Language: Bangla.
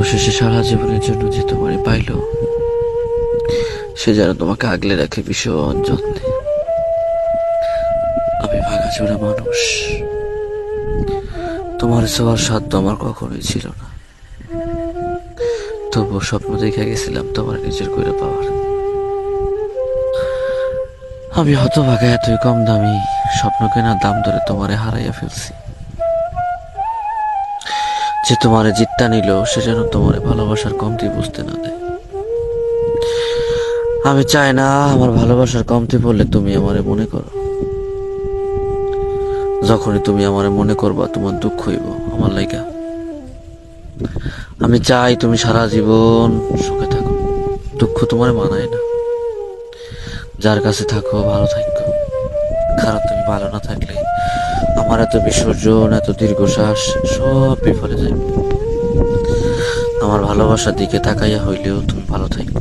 অবশেষে সারা জীবনের জন্য যে তোমারে পাইল, সে যেন তোমাকে আগলে রাখে ভীষণ যত্নে। আমি ভাঙাচোরা মানুষ, তোমার ছোঁয়ার সাধ্য আমার কখনোই ছিল না। তবুও স্বপ্ন দেখে গেছিলাম তোমার নিজের করে পাওয়ার। আমি হতভাগা, এতই কম দামি স্বপ্ন কেনার দাম ধরে তোমারে হারাইয়া ফেলছি। যে তোমারে জিত্তা নিল, সে যেন তোমারে ভালোবাসার কমতি বুঝতে না দেয়। আমি চাই না আমার ভালোবাসার কমতি পড়লে তুমি আমারে মনে করো। যখনই তুমি আমারে মনে করবা, তোমার দুঃখ হইব আমার লাইগা। আমি চাই তুমি সারা জীবন সুখে থাকো। দুঃখ তোমার মানায় না। যার কাছে থাকো ভালো থাকো, কারণ তুমি ভালো না থাকলে আমার এত বিসর্জন, এত দীর্ঘশ্বাস সব বিফলে যাবে। আমার ভালোবাসার দিকে তাকাইয়া হইলেও তুমি ভালো থাকো।